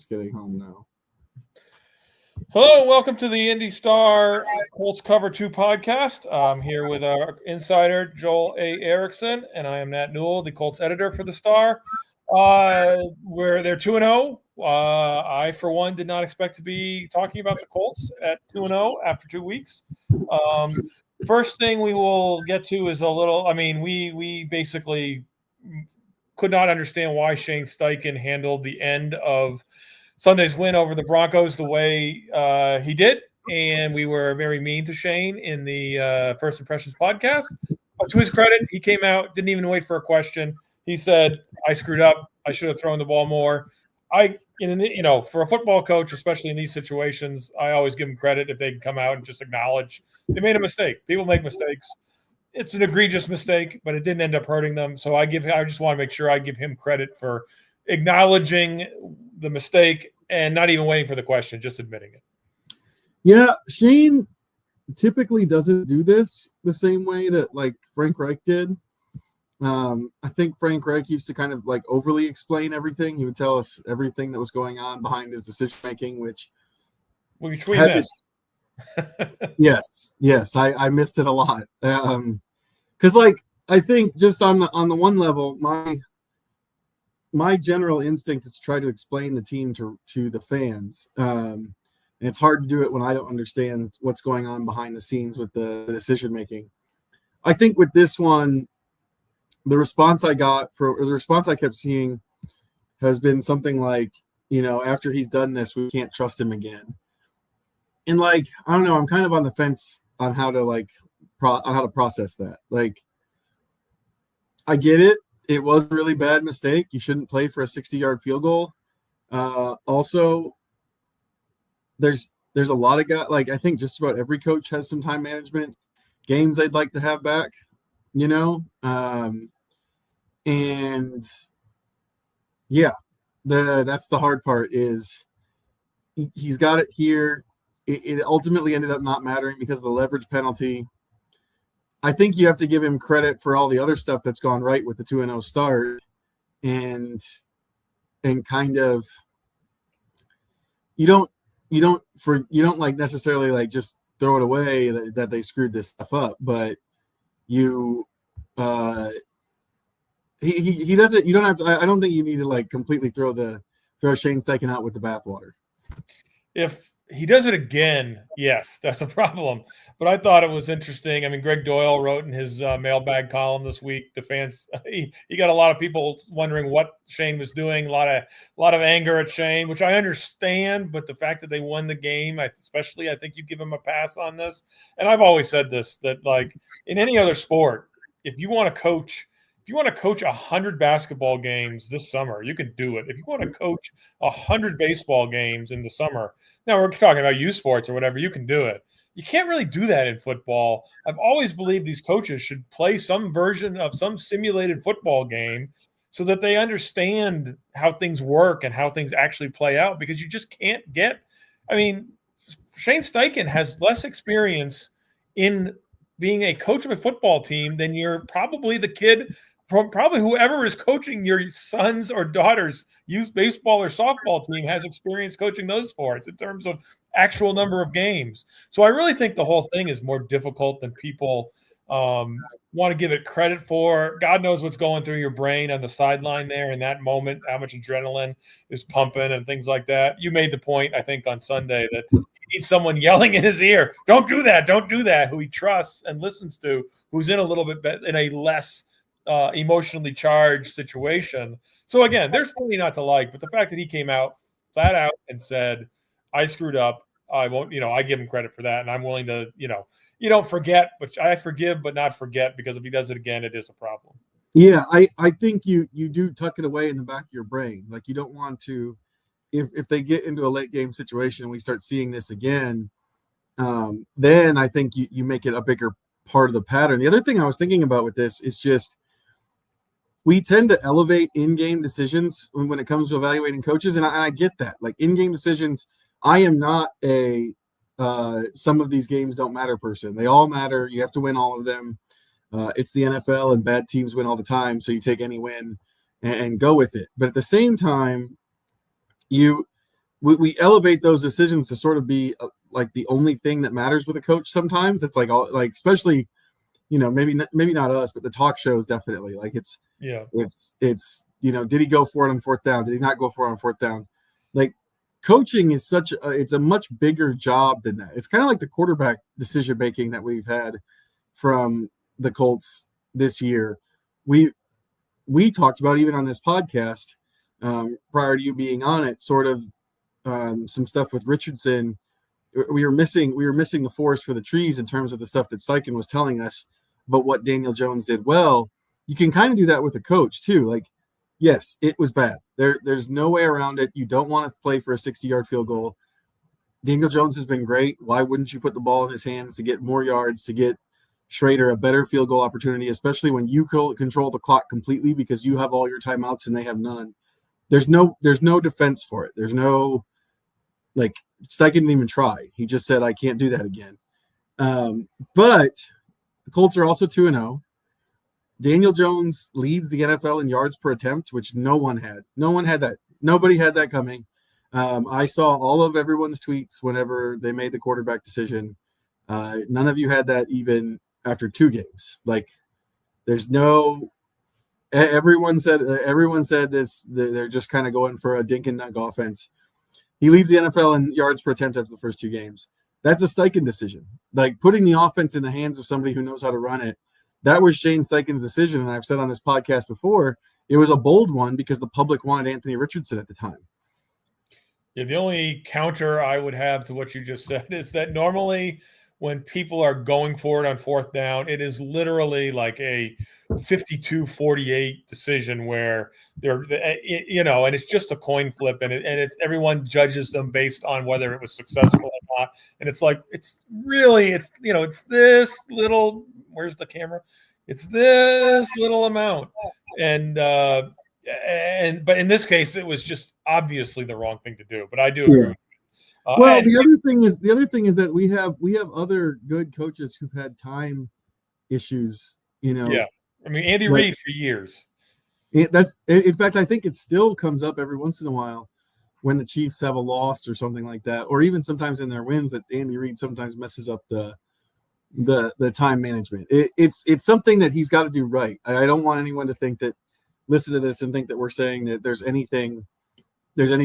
just getting home now. Hello, welcome to the IndyStar Colts Cover 2 podcast. I'm here with our insider, Joel A. Erickson, and I am Nat Newell, the Colts editor for the Star. Where they're 2-0. I, for one, did not expect to be talking about the Colts at 2-0 after 2 weeks. First thing we will get to is we basically could not understand why Shane Steichen handled the end of Sunday's win over the Broncos the way he did, and we were very mean to Shane in the First Impressions podcast. But to his credit, he came out, didn't even wait for a question. He said, "I screwed up. I should have thrown the ball more." For a football coach, especially in these situations, I always give him credit if they can come out and just acknowledge they made a mistake. People make mistakes. It's an egregious mistake, but it didn't end up hurting them. So I just want to make sure I give him credit for acknowledging the mistake and not even waiting for the question, just admitting it. Yeah, Shane typically doesn't do this the same way that like Frank Reich did. I think Frank Reich used to kind of like overly explain everything. He would tell us everything that was going on behind his decision making, which we missed. Yes, I missed it a lot. Because I think just on the one level, my general instinct is to try to explain the team to the fans. And it's hard to do it when I don't understand what's going on behind the scenes with the decision making. I think with this one, the response I kept seeing has been something like, after he's done this, we can't trust him again. And I don't know, I'm kind of on the fence on how to process that. I get it. It was a really bad mistake. You shouldn't play for a 60-yard field goal. Also, there's a lot of guys. I think just about every coach has some time management games they'd like to have back. And yeah, that's the hard part is he's got it here. It ultimately ended up not mattering because of the leverage penalty. I think you have to give him credit for all the other stuff that's gone right with the 2-0 start, and kind of you don't necessarily just throw it away that they screwed this stuff up, but you he doesn't. You don't have to. I don't think you need to completely throw Shane Steichen out with the bathwater. If he does it again, yes, that's a problem. But I thought it was interesting. I mean, Greg Doyle wrote in his mailbag column this week, the fans, he got a lot of people wondering what Shane was doing, a lot of anger at Shane, which I understand. But the fact that they won the game, I think you give him a pass on this. And I've always said this, that in any other sport, if you want to coach 100 basketball games this summer, you can do it. If you want to coach 100 baseball games in the summer, now we're talking about youth sports or whatever, you can do it. You can't really do that in football. I've always believed these coaches should play some version of some simulated football game so that they understand how things work and how things actually play out, because you just can't Shane Steichen has less experience in being a coach of a football team than you're probably the kid from probably whoever is coaching your sons or daughters' youth baseball or softball team has experience coaching those sports in terms of actual number of games. So I really think the whole thing is more difficult than people want to give it credit for. God knows what's going through your brain on the sideline there in that moment, how much adrenaline is pumping and things like that. You made the point, I think, on Sunday that he needs someone yelling in his ear, don't do that, who he trusts and listens to, who's in a little bit in a less emotionally charged situation. So again, there's plenty not to like, but the fact that he came out flat out and said, I screwed up, I won't, I give him credit for that, and I'm willing to, you don't forget, but I forgive but not forget, because if he does it again, it is a problem. Yeah, I think you do tuck it away in the back of your brain. You don't want to, if they get into a late game situation and we start seeing this again, then I think you make it a bigger part of the pattern. The other thing I was thinking about with this is just, we tend to elevate in-game decisions when it comes to evaluating coaches, and I get that. In-game decisions, I am not a some of these games don't matter person. They all matter. You have to win all of them. It's the NFL, and bad teams win all the time, so you take any win and go with it. But at the same time, we elevate those decisions to sort of be like the only thing that matters with a coach. Sometimes it's like especially, maybe not us, but the talk shows definitely. Like it's did he go for it on fourth down? Did he not go for it on fourth down? Like coaching is it's a much bigger job than that. It's kind of like the quarterback decision making that we've had from the Colts this year. We talked about even on this podcast prior to you being on it, sort of some stuff with Richardson. We were missing the forest for the trees in terms of the stuff that Steichen was telling us about what Daniel Jones did well. You can kind of do that with a coach too. Like, yes, it was bad. There's no way around it. You don't want to play for a 60-yard field goal. Daniel Jones has been great. Why wouldn't you put the ball in his hands to get more yards, to get Schrader a better field goal opportunity, especially when you control the clock completely because you have all your timeouts and they have none. There's no defense for it. There's no, like, Steichen didn't even try. He just said, I can't do that again. But the Colts are also 2-0. Daniel Jones leads the NFL in yards per attempt, which no one had. No one had that. Nobody had that coming. I saw all of everyone's tweets whenever they made the quarterback decision. None of you had that even after 2 games. Like, there's no – everyone said this. They're just kind of going for a dink and dunk offense. He leads the NFL in yards per attempt after the first 2 games. That's a Steichen decision. Like, putting the offense in the hands of somebody who knows how to run it, that was Shane Steichen's decision, and I've said on this podcast before, it was a bold one because the public wanted Anthony Richardson at the time. Yeah, the only counter I would have to what you just said is that normally when people are going for it on fourth down, it is literally like a 52-48 decision where they're, and it's just a coin flip, and everyone judges them based on whether it was successful or not. And it's like, it's this little, where's the camera? It's this little amount. But in this case, it was just obviously the wrong thing to do. But I do agree. Yeah. The other thing is that we have other good coaches who've had time issues. Yeah, I mean Andy Reid for years. That's, in fact, I think it still comes up every once in a while when the Chiefs have a loss or something like that, or even sometimes in their wins that Andy Reid sometimes messes up the time management. It's something that he's got to do right. I don't want anyone to think that listen to this and think that we're saying that there's any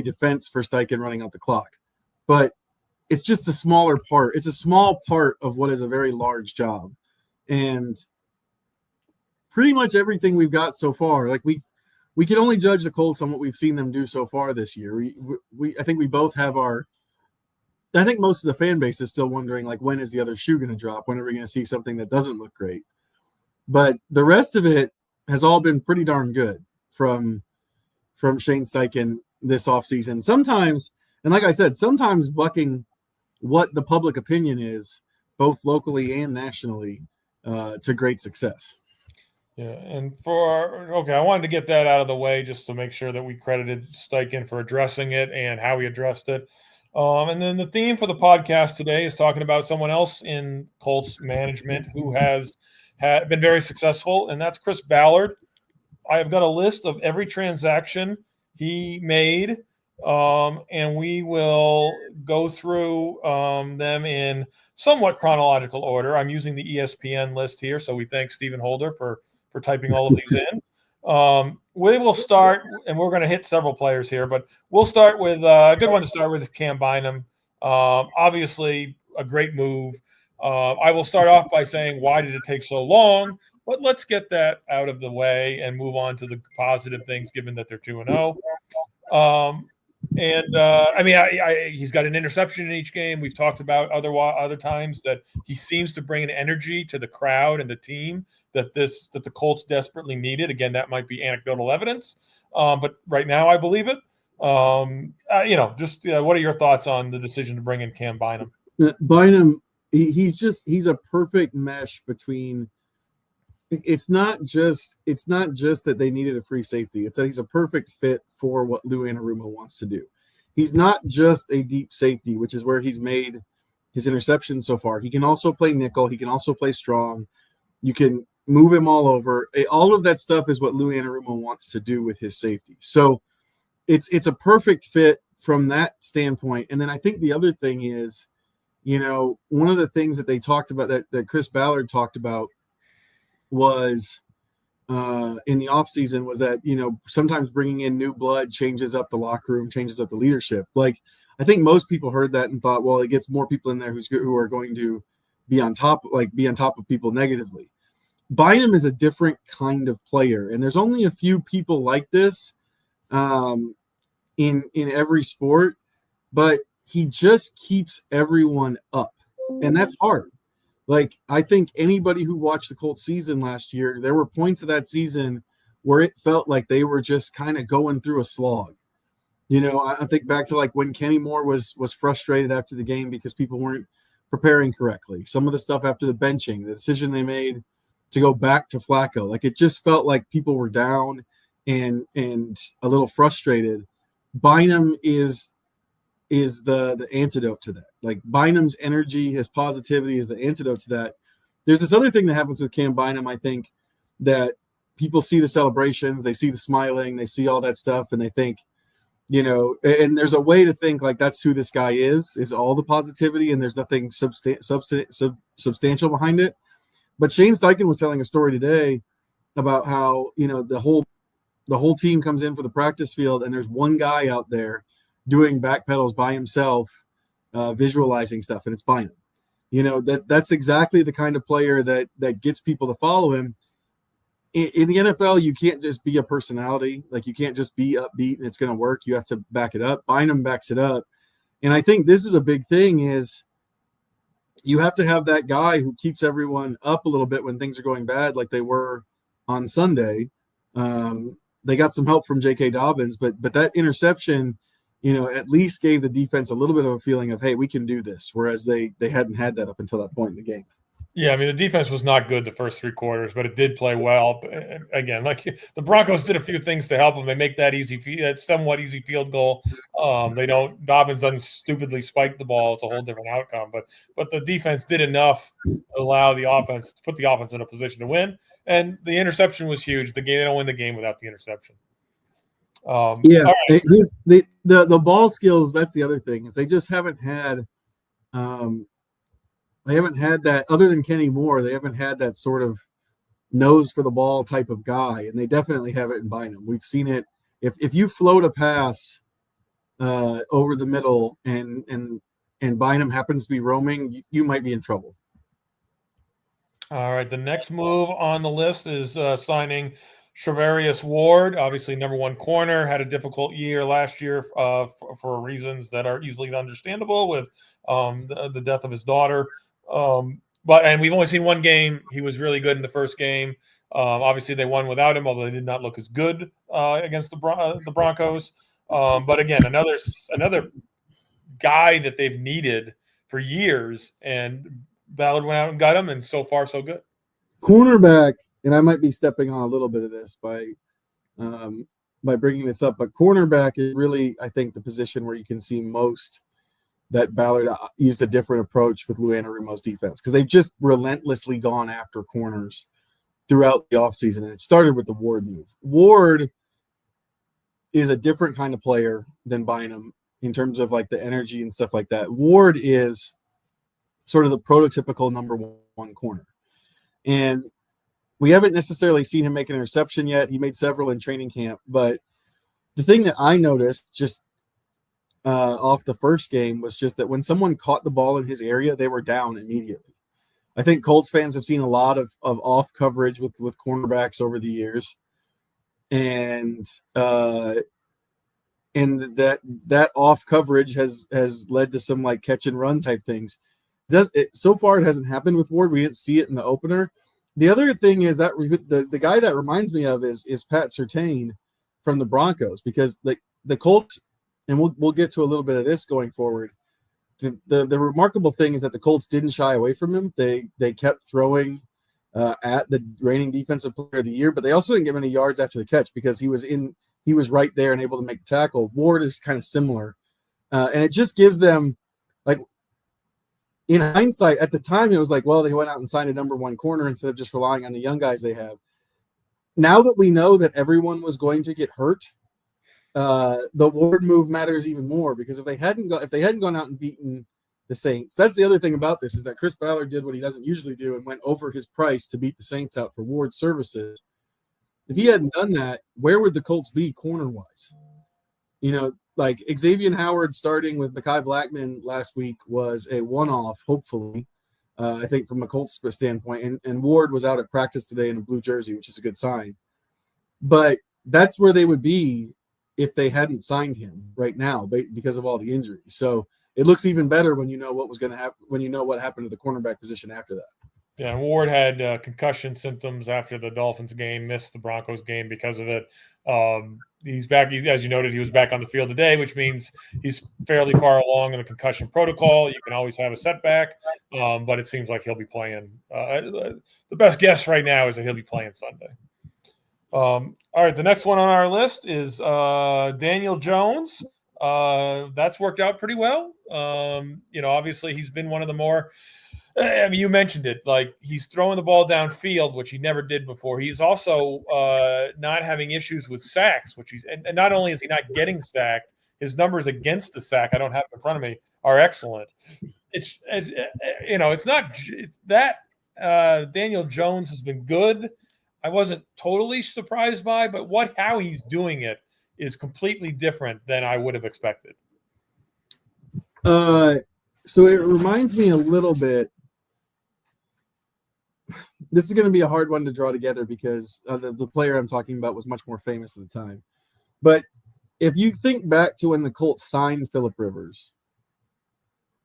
defense for Steichen running out the clock. But it's just a smaller part. It's a small part of what is a very large job. And pretty much everything we've got so far, like we can only judge the Colts on what we've seen them do so far this year. I think we both have I think most of the fan base is still wondering, like, when is the other shoe going to drop? When are we going to see something that doesn't look great? But the rest of it has all been pretty darn good from Shane Steichen this offseason. Sometimes, and like I said, sometimes bucking what the public opinion is, both locally and nationally, to great success. Yeah, and I wanted to get that out of the way just to make sure that we credited Steichen for addressing it and how he addressed it. And then the theme for the podcast today is talking about someone else in Colts management who has been very successful, and that's Chris Ballard. I have got a list of every transaction he made, and we will go through them in somewhat chronological order. I'm using the ESPN list here, so we thank Stephen Holder for typing all of these in. We will start, and we're going to hit several players here, but we'll start with a good one to start with is Cam Bynum. Obviously, a great move. I will start off by saying, why did it take so long? But let's get that out of the way and move on to the positive things, given that they're 2-0. He's got an interception in each game. We've talked about other times that he seems to bring an energy to the crowd and the team that the Colts desperately needed. Again, that might be anecdotal evidence, but right now I believe it. What are your thoughts on the decision to bring in Cam Bynum? Bynum, he's a perfect mesh between. It's not just that they needed a free safety. It's that he's a perfect fit for what Lou Anarumo wants to do. He's not just a deep safety, which is where he's made his interceptions so far. He can also play nickel. He can also play strong. You can move him all over. All of that stuff is what Lou Anarumo wants to do with his safety. So it's a perfect fit from that standpoint, and then I think the other thing is, one of the things that they talked about that Chris Ballard talked about was in the offseason was that, sometimes bringing in new blood changes up the locker room, changes up the leadership. Like, I think most people heard that and thought, well, it gets more people in there who are going to be on top of people negatively. Bynum is a different kind of player, and there's only a few people like this in every sport, but he just keeps everyone up, and that's hard. Like, I think anybody who watched the Colts season last year, there were points of that season where it felt like they were just kind of going through a slog. I think back to like when Kenny Moore was frustrated after the game because people weren't preparing correctly. Some of the stuff after the benching, the decision they made to go back to Flacco, like it just felt like people were down and a little frustrated. Bynum is the antidote to that. Like, Bynum's energy, his positivity is the antidote to that. There's this other thing that happens with Cam Bynum, I think, that people see the celebrations, they see the smiling, they see all that stuff, and they think, and there's a way to think like that's who this guy is all the positivity, and there's nothing substantial behind it. But Shane Steichen was telling a story today about how, the whole team comes in for the practice field, and there's one guy out there doing back pedals by himself, visualizing stuff, and it's Bynum. That's exactly the kind of player that gets people to follow him. In the NFL, you can't just be a personality. Like, you can't just be upbeat and it's going to work. You have to back it up. Bynum backs it up. And I think this is a big thing is you have to have that guy who keeps everyone up a little bit when things are going bad, like they were on Sunday. They got some help from J.K. Dobbins, but that interception, at least gave the defense a little bit of a feeling of, hey, we can do this, whereas they hadn't had that up until that point in the game. Yeah, I mean, the defense was not good the first three quarters, but it did play well. Again, like the Broncos did a few things to help them. They make that somewhat easy field goal. Dobbins doesn't stupidly spike the ball. It's a whole different outcome. But the defense did enough to allow the offense to put the offense in a position to win. And the interception was huge. They don't win the game without the interception. Right. The ball skills. That's the other thing is they just haven't had. They haven't had that, other than Kenny Moore, they haven't had that sort of nose for the ball type of guy, and they definitely have it in Bynum. We've seen it. If you float a pass over the middle and Bynum happens to be roaming, you might be in trouble. All right, the next move on the list is signing Charvarius Ward, obviously number one corner, had a difficult year last year for reasons that are easily understandable with the death of his daughter. But we've only seen one game. He was really good in the first game. Obviously, they won without him, although they did not look as good against the Broncos. But again, another guy that they've needed for years, and Ballard went out and got him, and so far so good. Cornerback, and I might be stepping on a little bit of this by bringing this up, but cornerback is really, I think, the position where you can see most that Ballard used a different approach with Lou Anarumo's defense, because they've just relentlessly gone after corners throughout the offseason, and it started with the Ward move. Ward is a different kind of player than Bynum in terms of like the energy and stuff like that. Ward is sort of the prototypical number one corner, and we haven't necessarily seen him make an interception yet. He made several in training camp, but the thing that I noticed just off the first game was just that when someone caught the ball in his area, they were down immediately. I think Colts fans have seen a lot of off coverage with cornerbacks over the years, and that off coverage has led to some like catch and run type things. So far it hasn't happened with Ward. We didn't see it in the opener. The other thing is that the guy that reminds me of is Pat Surtain from the Broncos, because the Colts. And we'll get to a little bit of this going forward. The remarkable thing is that the Colts didn't shy away from him. They kept throwing at the reigning defensive player of the year, but they also didn't give him any yards after the catch because he was right there and able to make the tackle. Ward is kind of similar, and it just gives them, like, in hindsight, at the time it was like, well, they went out and signed a number one corner instead of just relying on the young guys they have. Now that we know that everyone was going to get hurt, the Ward move matters even more, because if they hadn't gone out and beaten the Saints, that's the other thing about this, is that Chris Ballard did what he doesn't usually do and went over his price to beat the Saints out for Ward's services. If he hadn't done that, where would the Colts be corner-wise? Like Xavier Howard starting with Mekhi Blackman last week was a one-off, hopefully, I think from a Colts standpoint. And Ward was out at practice today in a blue jersey, which is a good sign. But that's where they would be if they hadn't signed him right now because of all the injuries. So it looks even better when you know what was going to happen, when you know what happened to the cornerback position after that. Yeah, and Ward had concussion symptoms after the Dolphins game, missed the Broncos game because of it. He's back, as you noted, he was back on the field today, which means he's fairly far along in the concussion protocol. You can always have a setback, but it seems like he'll be playing. The best guess right now is that he'll be playing Sunday. All right, the next one on our list is Daniel Jones. That's worked out pretty well. Obviously he's been one of the more – I mean, you mentioned it. Like, he's throwing the ball downfield, which he never did before. He's also not having issues with sacks, and not only is he not getting sacked, his numbers against the sack, I don't have it in front of me, are excellent. It's that Daniel Jones has been good. I wasn't totally surprised by, but how he's doing it is completely different than I would have expected. So it reminds me a little bit. This is going to be a hard one to draw together because the player I'm talking about was much more famous at the time. But if you think back to when the Colts signed Phillip Rivers,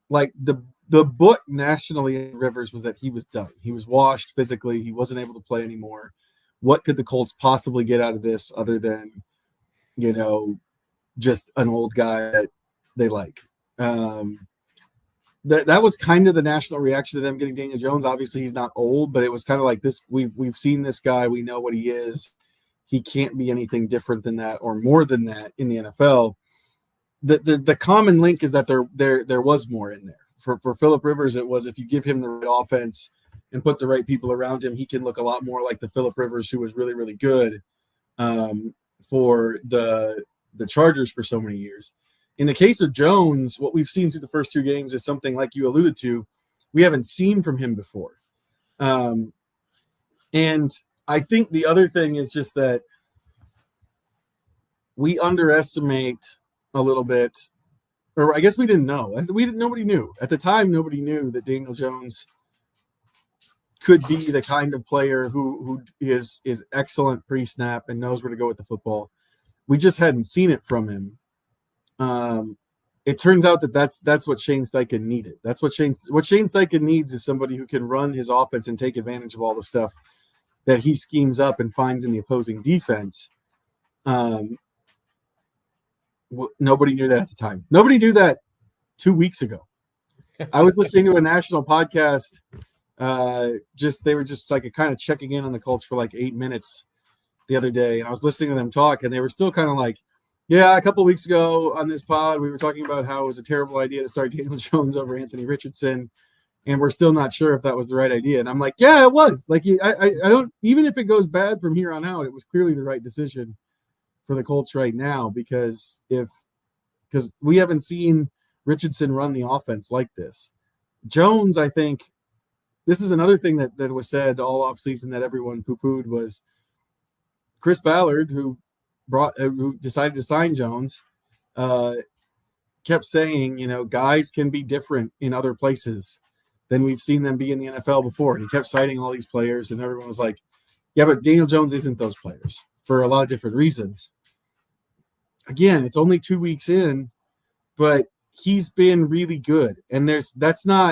like the book nationally in Rivers was that he was done. He was washed physically. He wasn't able to play anymore. What could the Colts possibly get out of this other than, just an old guy that they like? That was kind of the national reaction to them getting Daniel Jones. Obviously, he's not old, but it was kind of like this. We've seen this guy. We know what he is. He can't be anything different than that or more than that in the NFL. The common link is that there was more in there. For Phillip Rivers, it was if you give him the right offense and put the right people around him, he can look a lot more like the Phillip Rivers who was really, really good for the Chargers for so many years. In the case of Jones, what we've seen through the first two games is something like you alluded to, we haven't seen from him before. And I think the other thing is just that we underestimate a little bit, or I guess we didn't know. Nobody knew. At the time, nobody knew that Daniel Jones could be the kind of player who is excellent pre-snap and knows where to go with the football. We just hadn't seen it from him. It turns out that's what Shane Steichen needed. That's what Shane Steichen needs is somebody who can run his offense and take advantage of all the stuff that he schemes up and finds in the opposing defense. Nobody knew that at the time. Nobody knew that 2 weeks ago. I was listening to a national podcast. They were just like kind of checking in on the Colts for like 8 minutes the other day, and I was listening to them talk, and they were still kind of like, yeah, a couple of weeks ago on this pod, we were talking about how it was a terrible idea to start Daniel Jones over Anthony Richardson, and we're still not sure if that was the right idea. And I'm like, yeah, it was. Like, I don't, even if it goes bad from here on out, it was clearly the right decision for the Colts right now because we haven't seen Richardson run the offense like this. Jones, I think, this is another thing that was said all offseason that everyone poo-pooed was Chris Ballard, who decided to sign Jones, kept saying, guys can be different in other places than we've seen them be in the NFL before. And he kept citing all these players, and everyone was like, yeah, but Daniel Jones isn't those players for a lot of different reasons. Again, it's only 2 weeks in, but he's been really good. And this isn't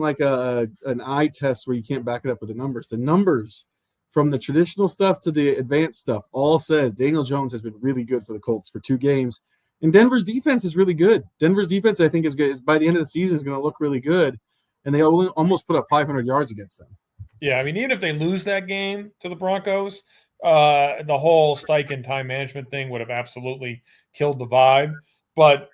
like an eye test where you can't back it up with the numbers. The numbers from the traditional stuff to the advanced stuff all says Daniel Jones has been really good for the Colts for 2 games. And Denver's defense is really good. Denver's defense, I think, is good. By the end of the season is going to look really good. And they almost put up 500 yards against them. Yeah, I mean, even if they lose that game to the Broncos, the whole Steichen time management thing would have absolutely killed the vibe. But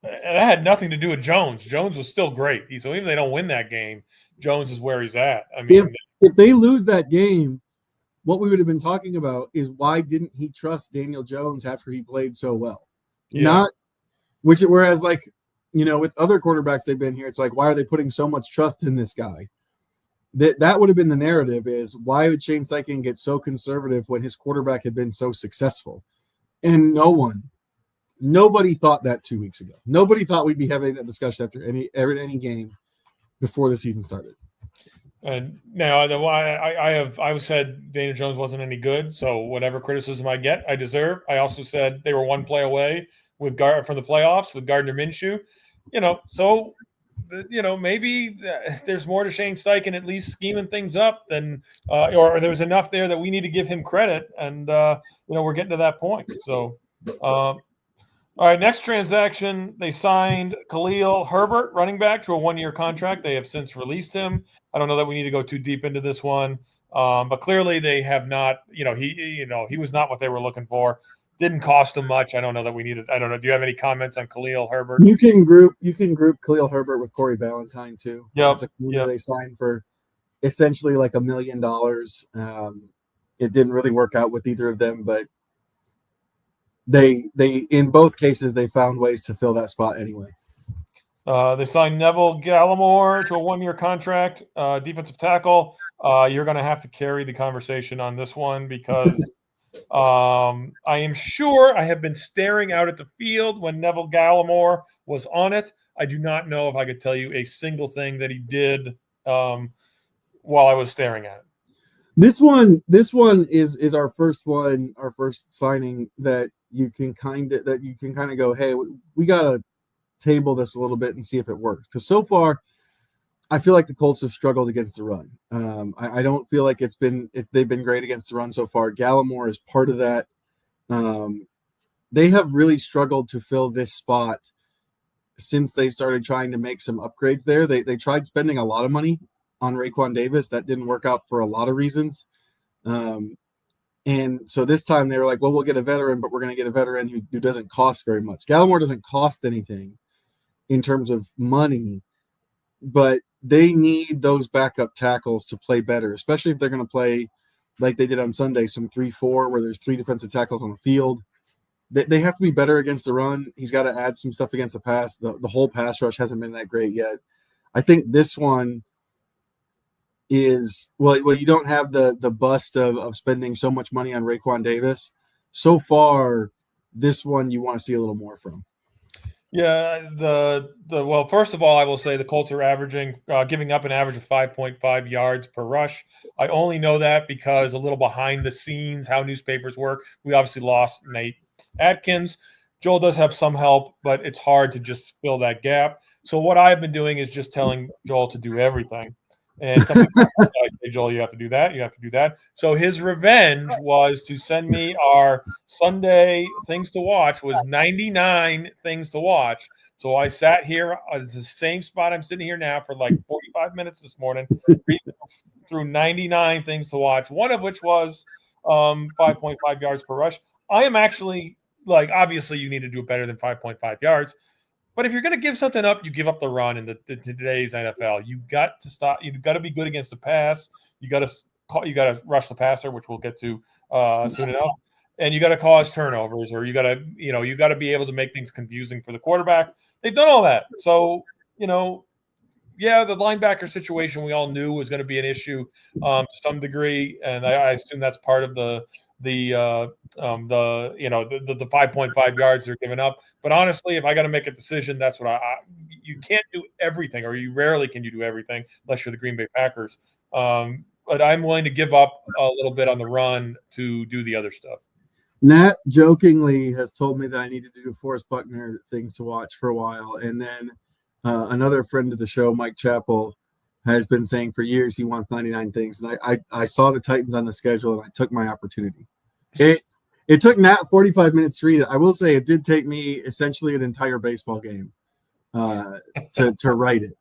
that had nothing to do with Jones. Jones was still great. So even if they don't win that game, Jones is where he's at. I mean, if they lose that game, what we would have been talking about is why didn't he trust Daniel Jones after he played so well? Yeah. Whereas like, with other quarterbacks they've been here, it's like, why are they putting so much trust in this guy? That would have been the narrative, is why would Shane Steichen get so conservative when his quarterback had been so successful? And nobody thought that 2 weeks ago. Nobody thought we'd be having that discussion after any game before the season started. And now I said Daniel Jones wasn't any good, so whatever criticism I get, I deserve. I also said they were one play away from the playoffs with Gardner Minshew. So maybe there's more to Shane Steichen at least scheming things up than, or there's enough there that we need to give him credit, and we're getting to that point. So, all right, next transaction, they signed Khalil Herbert, running back, to a 1-year contract. They have since released him. I don't know that we need to go too deep into this one, but clearly they have not. He was not what they were looking for. Didn't cost them much. I don't know that we needed. I don't know. Do you have any comments on Khalil Herbert? You can group Khalil Herbert with Corey Ballantyne too. Yep. They signed for essentially like $1 million. It didn't really work out with either of them, but they in both cases they found ways to fill that spot anyway. They signed Neville Gallimore to a 1-year contract, defensive tackle. You're going to have to carry the conversation on this one because I am sure I have been staring out at the field when Neville Gallimore was on it. I do not know if I could tell you a single thing that he did while I was staring at it. This one is our first signing that you can kind of go, hey, we got to table this a little bit and see if it works. Because so far, I feel like the Colts have struggled against the run. I don't feel like they've been great against the run so far. Gallimore is part of that. They have really struggled to fill this spot since they started trying to make some upgrades there. They tried spending a lot of money on Raekwon Davis. That didn't work out for a lot of reasons. And so this time they were like, well, we'll get a veteran, but we're going to get a veteran who doesn't cost very much. Gallimore doesn't cost anything in terms of money, but they need those backup tackles to play better, especially if they're going to play like they did on Sunday, some 3-4 where there's 3 defensive tackles on the field. They have to be better against the run. He's got to add some stuff against the pass. The whole pass rush hasn't been that great yet. I think this one is, well, you don't have the bust of spending so much money on Raekwon Davis. So far, this one you want to see a little more from. Yeah, well, first of all, I will say the Colts are giving up an average of 5.5 yards per rush. I only know that because a little behind the scenes, how newspapers work. We obviously lost Nate Atkins. Joel does have some help, but it's hard to just fill that gap. So what I've been doing is just telling Joel to do everything. And some people say, Joel, you have to do that. You have to do that. So his revenge was to send me our Sunday things to watch was 99 things to watch. So I sat here at the same spot I'm sitting here now for like 45 minutes this morning, reading through 99 things to watch, one of which was 5.5 yards per rush. I am actually obviously you need to do better than 5.5 yards. But if you're going to give something up, you give up the run in today's NFL. You got to stop. You've got to be good against the pass. You got to rush the passer, which we'll get to soon enough. And you got to cause turnovers, or you got to be able to make things confusing for the quarterback. They've done all that. So the linebacker situation we all knew was going to be an issue to some degree, and I assume that's part of the 5.5 yards they're giving up. But honestly, if I got to make a decision, that's what you can't do everything, or you rarely can do everything unless you're the Green Bay Packers. But I'm willing to give up a little bit on the run to do the other stuff. Nat jokingly has told me that I need to do Forrest Buckner things to watch for a while. And then another friend of the show, Mike Chappell, has been saying for years he wants 99 things. And I saw the Titans on the schedule and I took my opportunity. It took Nat 45 minutes to read it. I will say it did take me essentially an entire baseball game to write it.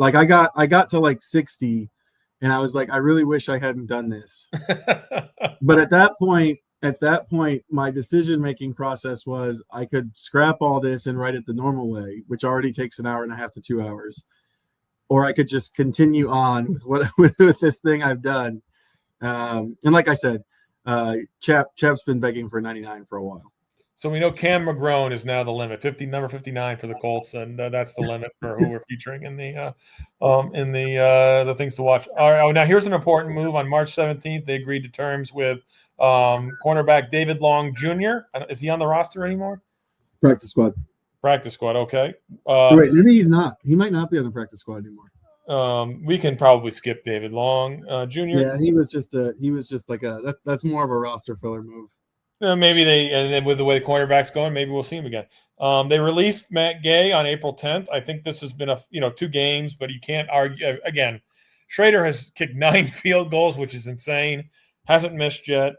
I got to like 60 and I was like, I really wish I hadn't done this. But at that point, my decision-making process was I could scrap all this and write it the normal way, which already takes an hour and a half to 2 hours. Or I could just continue on with this thing I've done. And like I said, Chap's been begging for 99 for a while. So we know Cam McGrone is now the limit, number 59 for the Colts, and that's the limit for who we're featuring in the things to watch. All right, now here's an important move. On March 17th, they agreed to terms with cornerback David Long Jr. Is he on the roster anymore? Practice squad. Practice squad. Okay. Wait, maybe he's not. He might not be on the practice squad anymore. We can probably skip David Long Jr. Yeah, he was just like that's more of a roster filler move. Maybe and then with the way the cornerback's going, maybe we'll see him again. They released Matt Gay on April 10th. I think this has been 2 games, but you can't argue. Again, Schrader has kicked 9 field goals, which is insane. Hasn't missed yet,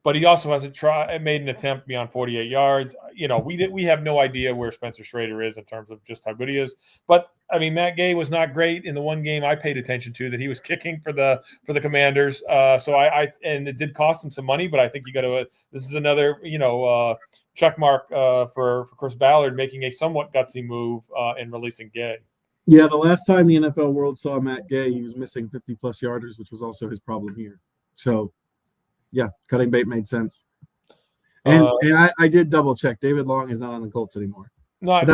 but he also hasn't made an attempt beyond 48 yards. We have no idea where Spencer Schrader is in terms of just how good he is. But I mean, Matt Gay was not great in the one game I paid attention to that he was kicking for the Commanders. So and it did cost him some money, but I think you got to. This is another check mark for Chris Ballard making a somewhat gutsy move in releasing Gay. Yeah, the last time the NFL world saw Matt Gay, he was missing 50+ yarders, which was also his problem here. So, yeah, cutting bait made sense. And I did double check. David Long is not on the Colts anymore. That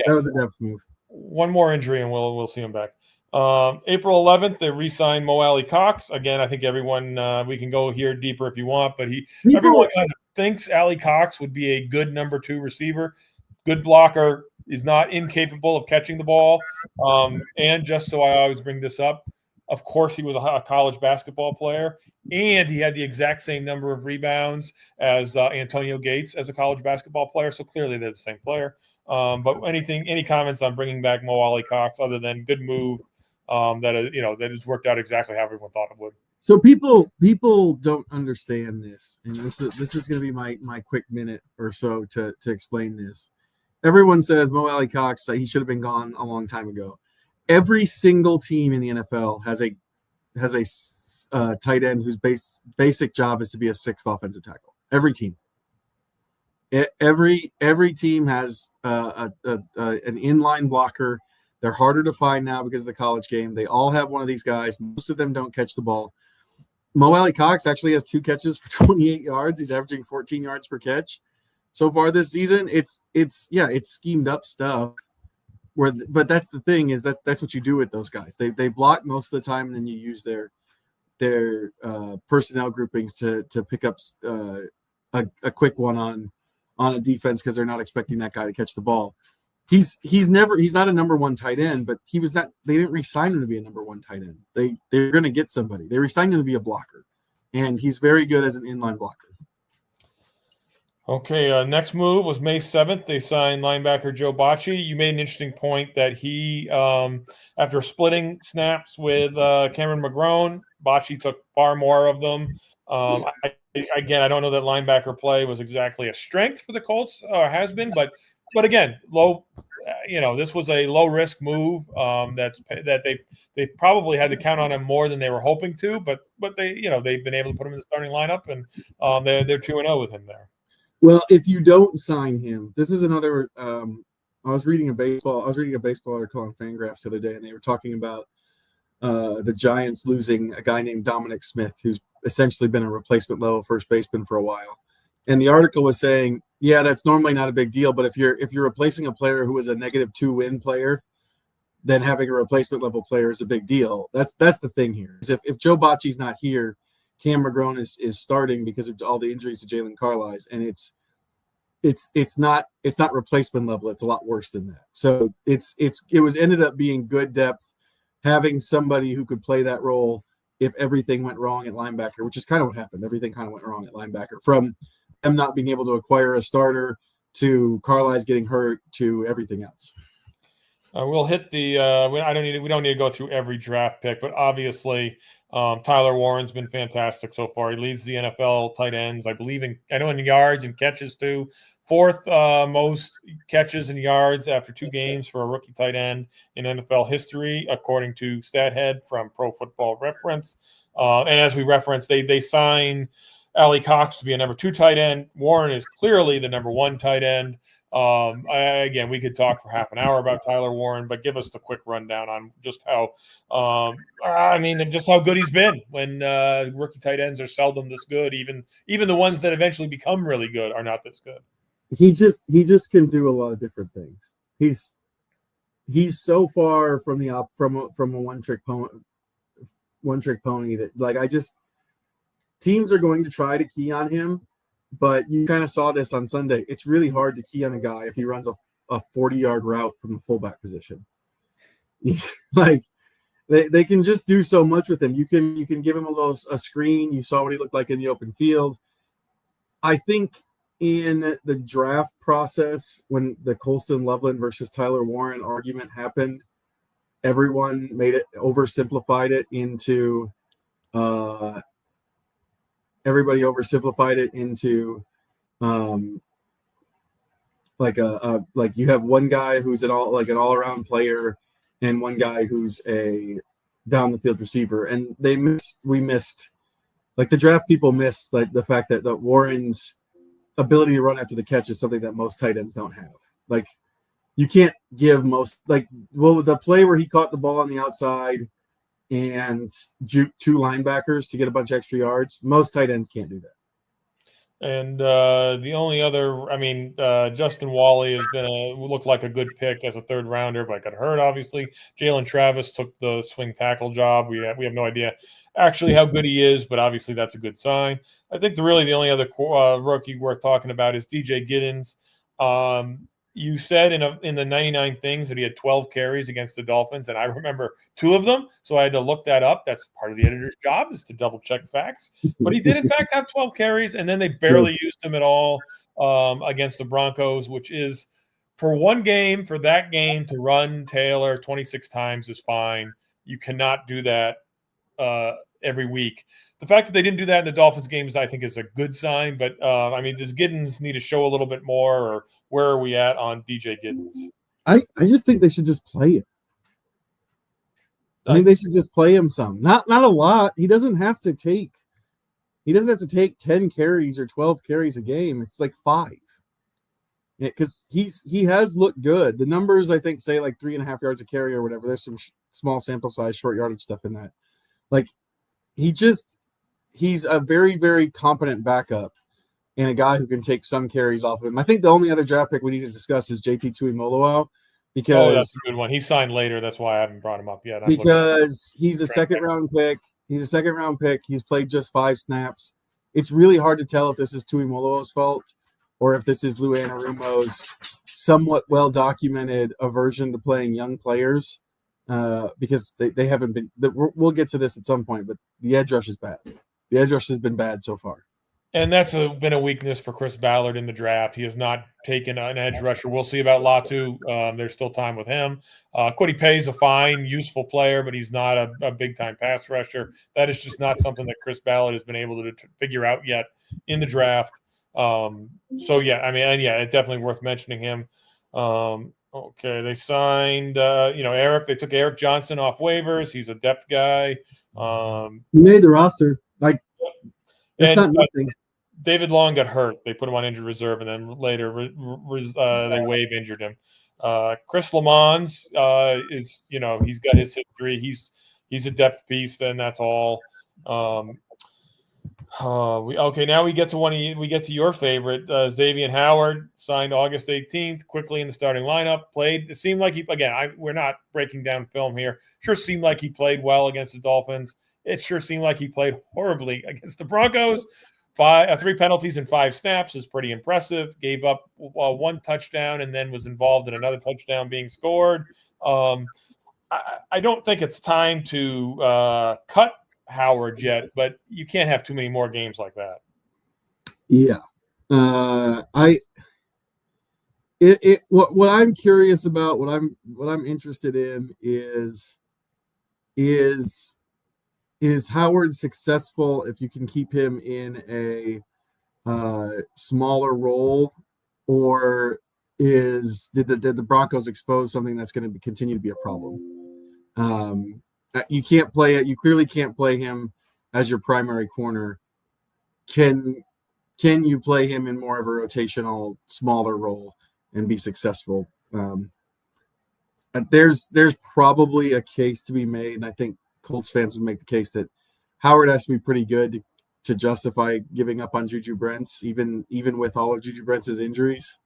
was a depth move. One more injury, and we'll see him back. April 11th, they re-signed Mo Alley Cox. Again, I think everyone we can go here deeper if you want, but everyone kind of thinks Alley Cox would be a good number 2 receiver, good blocker, is not incapable of catching the ball. And just so I always bring this up, of course, he was a college basketball player, and he had the exact same number of rebounds as Antonio Gates as a college basketball player. So clearly, they're the same player. But any comments on bringing back Mo Alley Cox other than good move that has worked out exactly how everyone thought it would? So people don't understand this, and this is going to be my quick minute or so to explain this. Everyone says Mo Alley Cox, he should have been gone a long time ago. Every single team in the NFL has a tight end whose basic job is to be a 6th offensive tackle. Every team. Every team has an inline blocker. They're harder to find now because of the college game. They all have one of these guys. Most of them don't catch the ball. Mo Alley Cox actually has 2 catches for 28 yards. He's averaging 14 yards per catch so far this season. It's schemed up stuff. But that's the thing is that's what you do with those guys. They block most of the time, and then you use their personnel groupings to pick up a quick one on a defense because they're not expecting that guy to catch the ball. He's not a number 1 tight end, but he was not. They didn't re-sign him to be a number 1 tight end. They're going to get somebody. They re-signed him to be a blocker, and he's very good as an inline blocker. Okay, next move was May 7th. They signed linebacker Joe Bocci. You made an interesting point that he, after splitting snaps with Cameron McGrone, Bocci took far more of them. Again, I don't know that linebacker play was exactly a strength for the Colts, or has been, but again, this was a low risk move that they probably had to count on him more than they were hoping to, but they've been able to put him in the starting lineup, and they're 2-0 with him there. Well, if you don't sign him, this is another. I was reading a baseball article on Fangraphs the other day, and they were talking about the Giants losing a guy named Dominic Smith, who's essentially been a replacement level first baseman for a while. And the article was saying, yeah, that's normally not a big deal, but if you're replacing a player who is a -2 win player, then having a replacement level player is a big deal. That's the thing here. Is if Joe Bocci's not here, Cam McGrone is starting because of all the injuries to Jalen Carlisle, and it's not replacement level. It's a lot worse than that. So it was ended up being good depth, having somebody who could play that role if everything went wrong at linebacker, which is kind of what happened. Everything kind of went wrong at linebacker, from them not being able to acquire a starter to Carlisle getting hurt to everything else. We'll hit the. We don't need to go through every draft pick, but obviously. Tyler Warren's been fantastic so far. He leads the NFL tight ends, I believe, in yards and catches too. 4th most catches and yards after 2 games for a rookie tight end in NFL history, according to StatHead from Pro Football Reference. And as we referenced, they sign Alley Cox to be a number 2 tight end. Warren is clearly the number 1 tight end. Again, we could talk for half an hour about Tyler Warren, but give us the quick rundown on just how, and just how good he's been when rookie tight ends are seldom this good. Even the ones that eventually become really good are not this good. He just can do a lot of different things. He's so far from a one trick pony that teams are going to try to key on him, but you kind of saw this on Sunday. It's really hard to key on a guy if he runs a 40-yard route from the fullback position. Like they can just do so much with him. You can give him a screen. You saw what he looked like in the open field. I think in the draft process, when the Colston Loveland versus Tyler Warren argument happened, everyone oversimplified it into like you have one guy who's an all-around player and one guy who's a down the field receiver, and the draft people missed the fact that Warren's ability to run after the catch is something that most tight ends don't have. Like, you can't give the play where he caught the ball on the outside and juked two linebackers to get a bunch of extra yards, most tight ends can't do that. And the only other, Justin Wally looked like a good pick as a third rounder, but got hurt, obviously. Jalen Travis took the swing tackle job. We have no idea actually how good he is, but obviously that's a good sign. I think the only other rookie worth talking about is DJ Giddens. You said in the 99 things that he had 12 carries against the Dolphins, and I remember 2 of them, so I had to look that up. That's part of the editor's job, is to double-check facts. But he did, in fact, have 12 carries, and then they barely used him at all against the Broncos, which is, for that game, to run Taylor 26 times is fine. You cannot do that every week. The fact that they didn't do that in the Dolphins games, I think, is a good sign. But, does Giddens need to show a little bit more, or where are we at on DJ Giddens? I just think they should just play him. I think they should just play him some. Not a lot. He doesn't have to take 10 carries or 12 carries a game. It's like 5. Because he has looked good. The numbers, I think, say like 3.5 yards a carry or whatever. There's some small sample size, short yardage stuff in that. Like, he's a very, very competent backup and a guy who can take some carries off of him. I think the only other draft pick we need to discuss is JT Tuimoloau, because that's a good one. He signed later. That's why I haven't brought him up yet. Because he's a second-round pick. He's played just 5 snaps. It's really hard to tell if this is Tuimoloau's fault or if this is Lou Anarumo's somewhat well-documented aversion to playing young players. Because they haven't been. We'll get to this at some point, but the edge rush is bad. The edge rush has been bad so far, and that's been a weakness for Chris Ballard in the draft. He has not taken an edge rusher. We'll see about Latu. There's still time with him. Kwity Paye is a fine, useful player, but he's not a big-time pass rusher. That is just not something that Chris Ballard has been able to figure out yet in the draft. It's definitely worth mentioning him. Okay, they signed, Eric. They took Eric Johnson off waivers. He's a depth guy. He made the roster. It's not nothing. David Long got hurt. They put him on injured reserve, and then later they injured him. Chris Lamons is, he's got his history. He's a depth piece. Then that's all. Now we get to your favorite, Xavier Howard, signed August 18th, quickly in the starting lineup, played. It seemed like we're not breaking down film here. Sure seemed like he played well against the Dolphins. It sure seemed like he played horribly against the Broncos. 3 penalties in 5 snaps is pretty impressive. Gave up 1 touchdown and then was involved in another touchdown being scored. I don't think it's time to cut Howard yet, but you can't have too many more games like that. Yeah. What I'm curious about, what I'm interested in is Howard successful if you can keep him in a smaller role, or did the Broncos expose something that's going to continue to be a problem? You can't play it. You clearly can't play him as your primary corner. Can you play him in more of a rotational, smaller role? and be successful. There's probably a case to be made, and I think Colts fans would make the case that Howard has to be pretty good to justify giving up on Juju Brents, even with all of Juju Brents' injuries.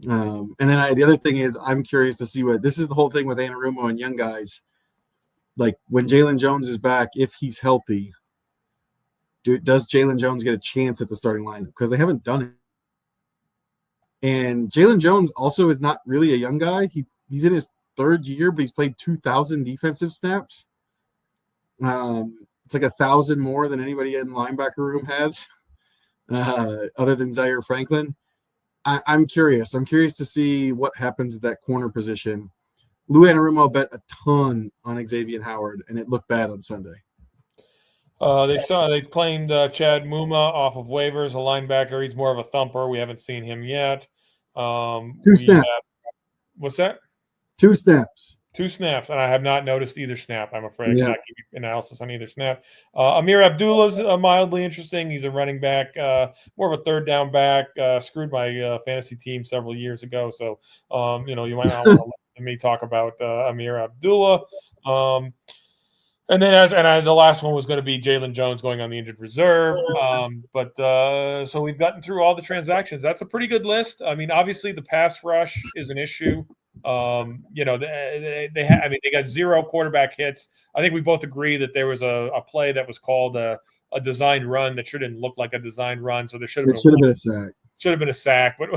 And then the other thing is, I'm curious to see what this is the whole thing with Anarumo and young guys. Like when Jalen Jones is back, if he's healthy, does Jalen Jones get a chance at the starting lineup? Because they haven't done it. And Jalen Jones also is not really a young guy. He's in his third year, but he's played 2,000 defensive snaps. It's like 1,000 more than anybody in the linebacker room had, other than Zaire Franklin. I'm curious. I'm curious to see what happens at that corner position. Lou Anarumo bet a ton on Xavier Howard, and it looked bad on Sunday. They claimed Chad Muma off of waivers, a linebacker. He's more of a thumper. We haven't seen him yet. 2 snaps. What's that? 2 snaps. 2 snaps, and I have not noticed either snap. I'm afraid Yeah. I cannot give you analysis on either snap. Amir Abdullah's mildly interesting. He's a running back, more of a third down back. Screwed my fantasy team several years ago, so you might not want to let me talk about Amir Abdullah. And then the last one was going to be Jalen Jones going on the injured reserve. So we've gotten through all the transactions. That's a pretty good list. I mean, obviously the pass rush is an issue. They got 0 quarterback hits. I think we both agree that there was a play that was called a designed run that shouldn't look like a designed run. So there should have been a sack. Should have been a sack. But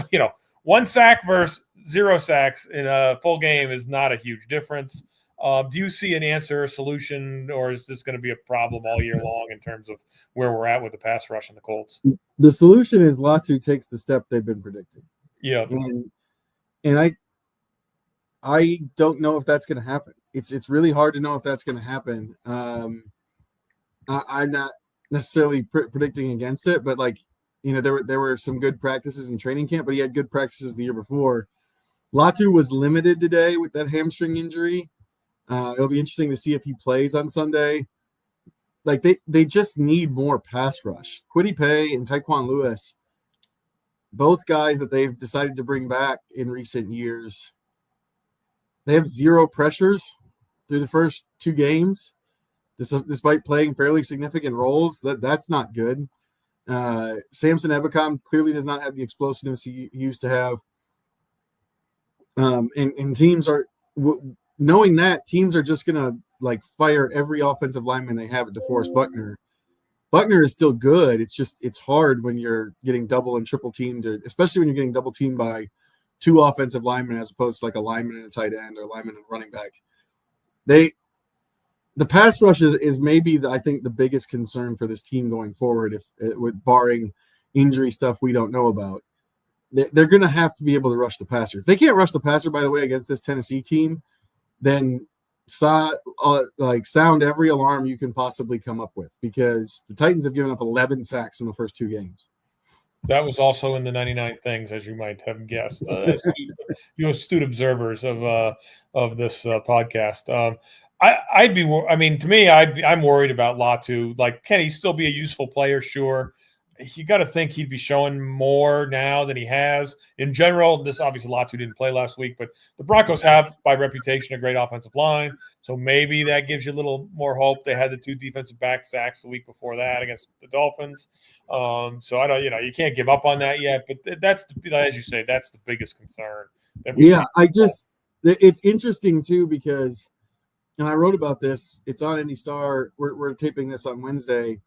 1 sack versus 0 sacks in a full game is not a huge difference. Do you see an answer, a solution, or is this going to be a problem all year long in terms of where we're at with the pass rush and the Colts? The solution is Latu takes the step they've been predicting. Yeah. And I don't know if that's going to happen. It's really hard to know if that's going to happen. I'm not necessarily predicting against it, but there were some good practices in training camp, but he had good practices the year before. Latu was limited today with that hamstring injury. It'll be interesting to see if he plays on Sunday. They just need more pass rush. Kwity Paye and Tyquan Lewis, both guys that they've decided to bring back in recent years, they have 0 pressures through the first 2 games, despite playing fairly significant roles. That's not good. Samson Ebukam clearly does not have the explosiveness he used to have. And teams are knowing that teams are just gonna fire every offensive lineman they have at DeForest Buckner. Buckner is still good. It's hard when you're getting double and triple teamed, especially when you're getting double teamed by 2 offensive linemen as opposed to a lineman and a tight end or a lineman and a running back. The pass rush is maybe I think the biggest concern for this team going forward, with barring injury stuff we don't know about. They're going to have to be able to rush the passer. If they can't rush the passer, by the way, against this Tennessee team, then sound every alarm you can possibly come up with, because the Titans have given up 11 sacks in the first 2 games. That was also in the 99 things, as you might have guessed. You astute observers of this podcast. I'm worried about Latu. Can he still be a useful player? Sure. You got to think he'd be showing more now than he has. In general, this obviously Latu didn't play last week, but the Broncos have, by reputation, a great offensive line. So maybe that gives you a little more hope. They had the 2 defensive back sacks the week before that against the Dolphins. So I don't, you can't give up on that yet. But that's, as you say, that's the biggest concern. It's interesting too, because, and I wrote about this. It's on IndyStar. We're taping this on Wednesday.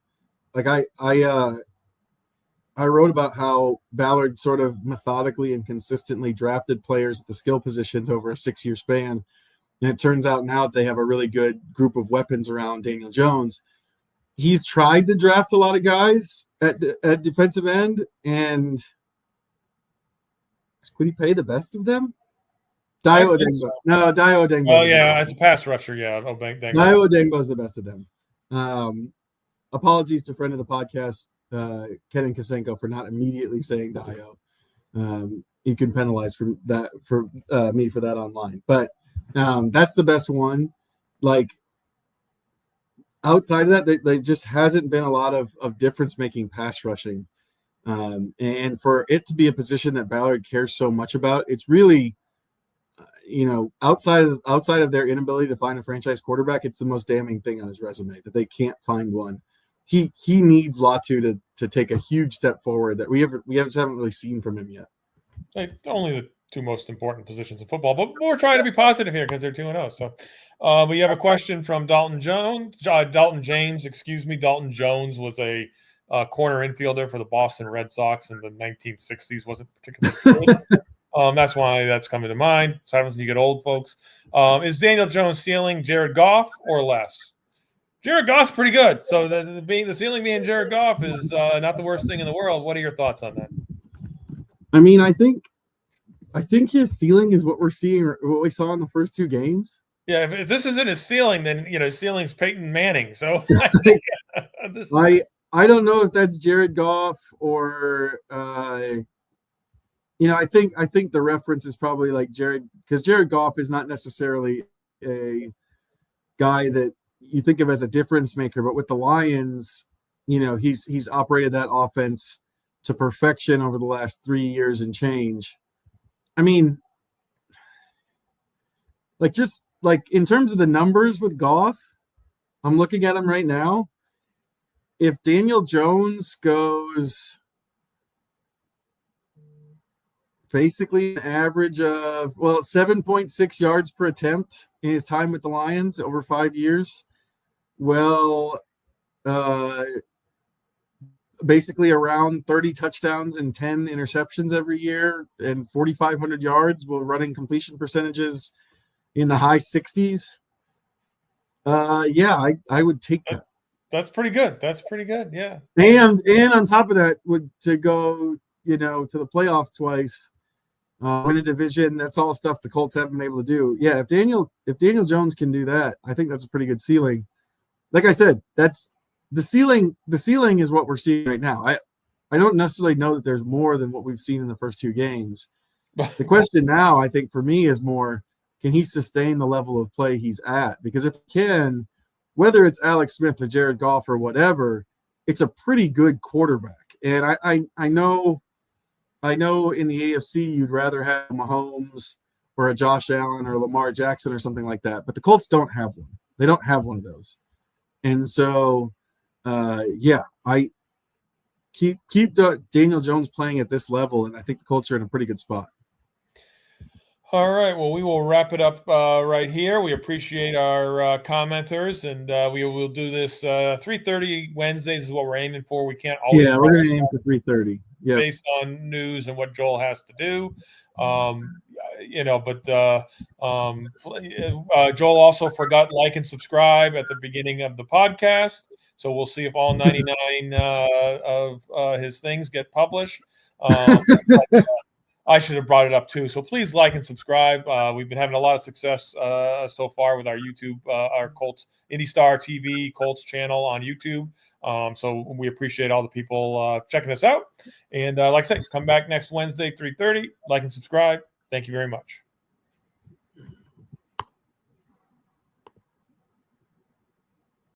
I wrote about how Ballard sort of methodically and consistently drafted players at the skill positions over a 6-year span. And it turns out now that they have a really good group of weapons around Daniel Jones. He's tried to draft a lot of guys at defensive end, and is Kwity Paye the best of them? Dio Odengbo. Oh, yeah, as a pass rusher, yeah. Dio Odengbo is the best of them. Apologies to friend of the podcast, Kenan Kosenko, for not immediately saying Dio. You can penalize for me for that online, but that's the best one. Outside of that, they just hasn't been a lot of difference making pass rushing. And for it to be a position that Ballard cares so much about, it's really, outside of their inability to find a franchise quarterback, it's the most damning thing on his resume that they can't find one. He needs Latu to take a huge step forward that we haven't really seen from him yet. Only the two most important positions in football, but we're trying to be positive here because they're 2-0. So we have a question from Dalton James. Dalton Jones was a corner infielder for the Boston Red Sox in the 1960s. Wasn't particularly good. That's why that's coming to mind. So happens when you get old, folks. Is Daniel Jones' ceiling Jared Goff or less? Jared Goff's pretty good. So the ceiling being Jared Goff is not the worst thing in the world. What are your thoughts on that? I mean, I think his ceiling is what we're seeing, what we saw in the first two games. Yeah, if this isn't his ceiling, then his ceiling's Peyton Manning. So I don't know if that's Jared Goff or I think the reference is probably like Jared, because Jared Goff is not necessarily a guy that you think of as a difference maker, but with the Lions, he's operated that offense to perfection over the last 3 years and change. I mean, just in terms of the numbers with Goff, I'm looking at him right now. If Daniel Jones goes basically an average of 7.6 yards per attempt in his time with the Lions over 5 years, basically around 30 touchdowns and 10 interceptions every year and 4,500 yards while running completion percentages in the high 60s. I would take that. That's pretty good. Yeah. And on top of that, to go, to the playoffs twice, win a division, that's all stuff the Colts haven't been able to do. Yeah, if Daniel Jones can do that, I think that's a pretty good ceiling. Like I said, that's the ceiling. The ceiling is what we're seeing right now. I don't necessarily know that there's more than what we've seen in the first two games. The question now, I think, for me is more, can he sustain the level of play he's at? Because if he can, whether it's Alex Smith or Jared Goff or whatever, it's a pretty good quarterback. And I know in the AFC you'd rather have Mahomes or a Josh Allen or Lamar Jackson or something like that, but the Colts don't have one. They don't have one of those. And so, I keep Daniel Jones playing at this level, and I think the Colts are in a pretty good spot. All right. Well, we will wrap it up right here. We appreciate our commenters, and we will do this 3:30 Wednesdays is what we're aiming for. We can't always. Yeah, we're going to aim for 3:30. Yeah. Based on news and what Joel has to do. Joel also forgot like and subscribe at the beginning of the podcast. So we'll see if all 99 of his things get published. I should have brought it up too. So please like and subscribe. We've been having a lot of success so far with our YouTube, our Colts IndyStar TV Colts channel on YouTube. So we appreciate all the people checking us out. And like I said, come back next Wednesday, 3:30. Like and subscribe. Thank you very much.